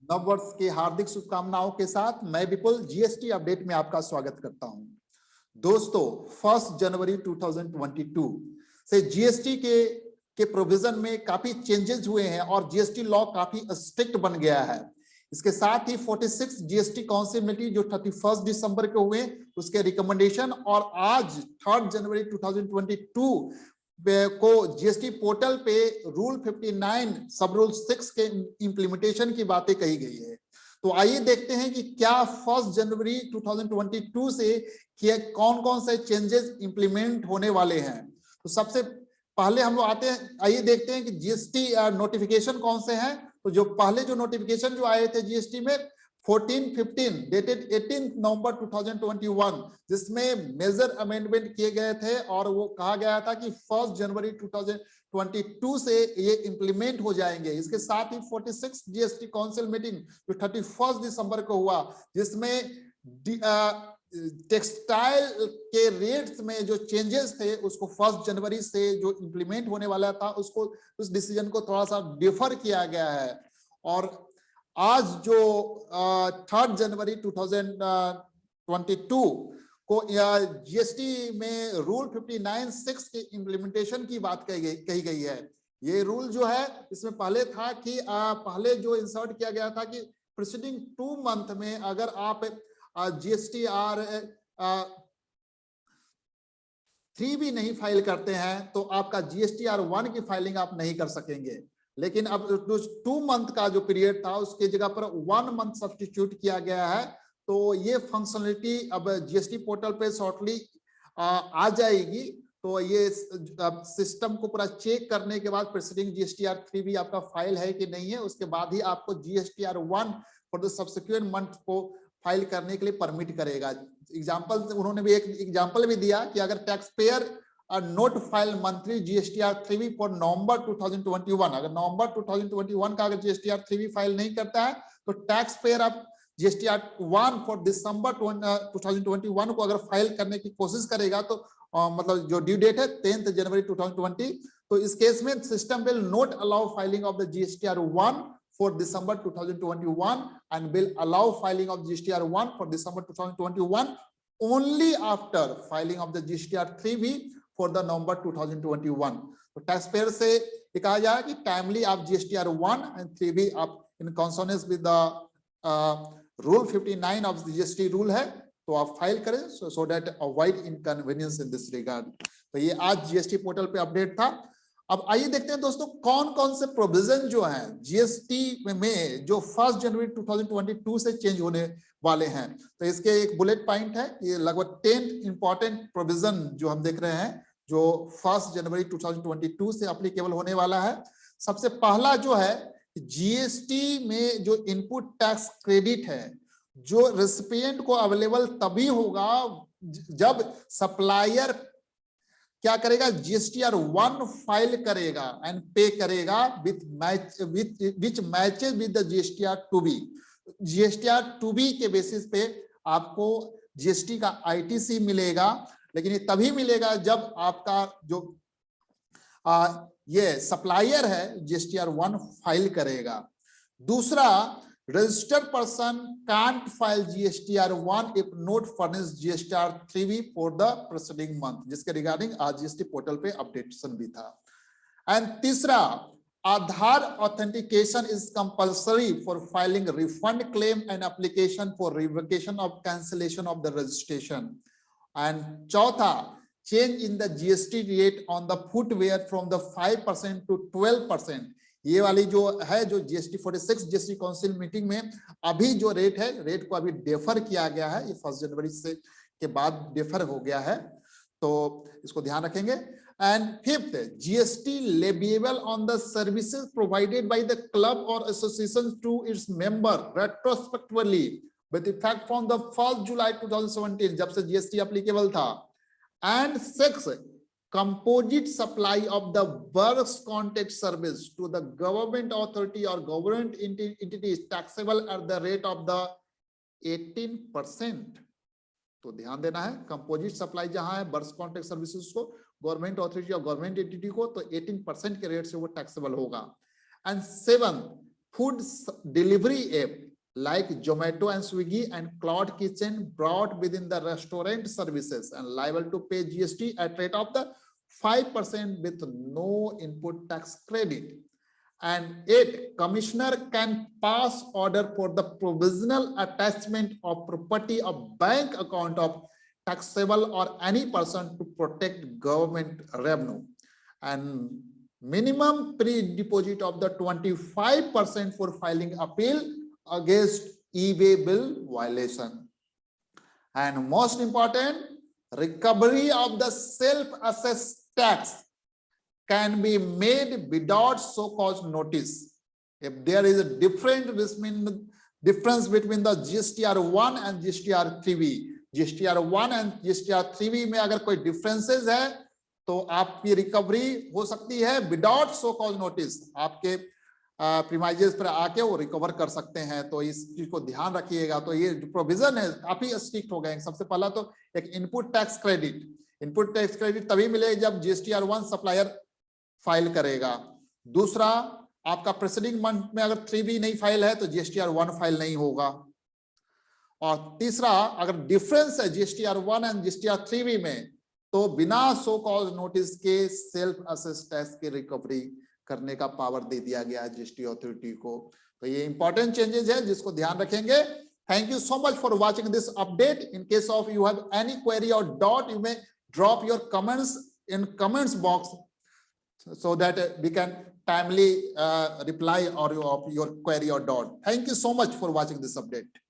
नव वर्ष की हार्दिक शुभकामनाओं के साथ मैं विपुल जीएसटी अपडेट में आपका स्वागत करता हूं। दोस्तों, 1 जनवरी 2022 से जीएसटी के प्रोविजन में काफी चेंजेस हुए हैं और जीएसटी लॉ काफी स्ट्रिक्ट बन गया है। इसके साथ ही 46 जीएसटी काउंसिल मीटिंग जो 31 दिसंबर को हुए उसके रिकमेंडेशन और आज 3 जनवरी 2022 को जीएसटी पोर्टल पे रूल 59 सब रूल 6 के इंप्लीमेंटेशन की बातें कही गई है। तो आइए देखते हैं कि क्या 1 जनवरी 2022 से कौन कौन से चेंजेस इंप्लीमेंट होने वाले हैं। तो सबसे पहले हम लोग आते हैं, आइए देखते हैं कि जीएसटी नोटिफिकेशन कौन से हैं। तो जो पहले जो नोटिफिकेशन जो आए थे जीएसटी में 1415 डेटेड 18 नवंबर 2021 जिसमें मेजर अमेंडमेंट किए गए थे और वो कहा गया था कि 1 जनवरी 2022 से ये इंप्लीमेंट हो जाएंगे। इसके साथ ही 46 जीएसटी काउंसिल मीटिंग जो 31 दिसंबर को हुआ जिसमें टेक्सटाइल के रेट्स में जो चेंजेस थे उसको 1 जनवरी से जो इंप्लीमेंट होने वाला था उसको उस डिसीजन को थोड़ा सा डिफर किया गया है। और आज जो 3 जनवरी 2022 को जीएसटी में रूल 59(6) के इम्प्लीमेंटेशन की बात कही गई है। ये रूल जो है इसमें पहले था कि पहले जो इंसर्ट किया गया था कि प्रीसीडिंग 2 मंथ में अगर आप जीएसटीआर 3 भी नहीं फाइल करते हैं तो आपका जीएसटीआर 1 की फाइलिंग आप नहीं कर सकेंगे। लेकिन अब 2 मंथ का जो पीरियड था उसके जगह पर 1 मंथ सब्स्टिट्यूट किया गया है। तो ये फंक्शनलिटी अब जीएसटी पोर्टल पे शॉर्टली आ जाएगी। तो ये सिस्टम को पूरा चेक करने के बाद प्रीसीडिंग जीएसटीआर 3 भी आपका फाइल है कि नहीं है उसके बाद ही आपको GSTR 1 for the subsequent month को फाइल करने के लिए परमिट करेगा। एग्जाम्पल उन्होंने भी एक एग्जाम्पल भी दिया कि अगर tax payer note file monthly GSTR 3 for नवंबर 2021, अगर नवंबर 2021 का अगर जीएसटीआर 3 फाइल नहीं करता है तो टैक्स पेयर आप जीएसटीआर 1 फॉर दिसंबर 2021 को अगर फाइल करने की कोशिश करेगा तो मतलब जो ड्यू डेट है 10 जनवरी 2020, तो इस केस में system will not allow filing of the GSTR 1 for December 2021 and will allow filing of GSTR 1 for December 2021 only after filing of the GSTR 3B for the November 2021. तो tax payer से कहा जाए कि timely आप GSTR 1 and 3B आप in consonance with the rule 59 of the GST rule है तो आप फाइल करें so that avoid inconvenience in this regard. तो ये आज जीएसटी पोर्टल पे अपडेट था। अब आइए देखते हैं दोस्तों कौन कौन से प्रोविजन जो हैं जीएसटी में जो 1 जनवरी 2022 से चेंज होने वाले हैं। तो इसके एक बुलेट पॉइंट है, ये लगभग 10 इंपॉर्टेंट प्रोविजन जो हम देख रहे हैं जो 1 जनवरी 2022 से एप्लीकेबल होने वाला है। सबसे पहला जो है जीएसटी में जो इनपुट टैक्स क्रेडिट है जो रेसिपिएंट को अवेलेबल तभी होगा जब सप्लायर क्या करेगा जीएसटीआर 1 फाइल करेगा एंड पे करेगा which matches with the GSTR 2B। GSTR 2B के बेसिस पे आपको जीएसटी का आईटीसी मिलेगा, लेकिन ये तभी मिलेगा जब आपका जो ये सप्लायर है जीएसटीआर 1 फाइल करेगा। दूसरा, registered person can't file GSTR 1 if not furnished GSTR 3B for the preceding month, जिसके रिगार्डिंग आज जीएसटी पोर्टल पे अपडेशन भी था। एंड तीसरा, Aadhaar authentication is compulsory for filing refund claim and application for revocation of cancellation of the registration. And चौथा, change in the GST rate on the footwear from the 5% to 12%। ये वाली जो है जो जीएसटी 46 जीएसटी काउंसिल मीटिंग में अभी जो rate है रेट को अभी डेफर किया गया है, ये 1 जनवरी से के बाद डेफर हो गया है तो इसको ध्यान रखेंगे। And fifth, GST leviable on the services provided by the club और association to its member retrospectively with effect from the 1 July 2017 जब से जीएसटी एप्लीकेबल था। And six, composite supply of the works contact service to the government authority or government entity is taxable at the rate of the 18%। तो ध्यान देना है, composite supply जहां है works contract services को गवर्नमेंट अथॉरिटी और government entity को तो 18% के रेट से वो टैक्सेबल होगा। And seven, food delivery app like Zomato and Swiggy and Cloud Kitchen brought within the restaurant services and liable to pay GST at rate of the 5% with no input tax credit. And 8, commissioner can pass order for the provisional attachment of property of bank account of taxable or any person to protect government revenue. And minimum pre-deposit of the 25% for filing appeal against e-way bill violation. And most important, recovery of the self-assessed tax can be made without so-called notice. If there is a difference between the GSTR1 and GSTR3B, GSTR1 and GSTR3B में अगर कोई differences है तो आपकी recovery हो सकती है without show cause notice, आपके प्रीमाइजेस पर आके वो रिकवर कर सकते हैं। तो इस चीज को ध्यान रखिएगा। तो ये जो प्रोविजन है काफी स्ट्रिक्ट हो गए। सबसे पहला तो एक इनपुट टैक्स क्रेडिट तभी मिलेगा जब GSTR1 सप्लायर फाइल करेगा। दूसरा, आपका प्रेसिडिंग मंथ में अगर 3B नहीं फाइल है तो GSTR1 फाइल नहीं होगा। और तीसरा, अगर डिफरेंस है GSTR1 एंड GSTR3B में तो बिना सो कॉज नोटिस के सेल्फ असेस टैक्स की रिकवरी करने का पावर दे दिया गया है जीएसटी अथॉरिटी को। तो ये इंपॉर्टेंट चेंजेस है जिसको ध्यान रखेंगे। Thank you so much for watching this update. In case of you have any query or doubt, you may drop your comments in comments box so that we can timely reply or your query or doubt. Thank you so much for watching this update.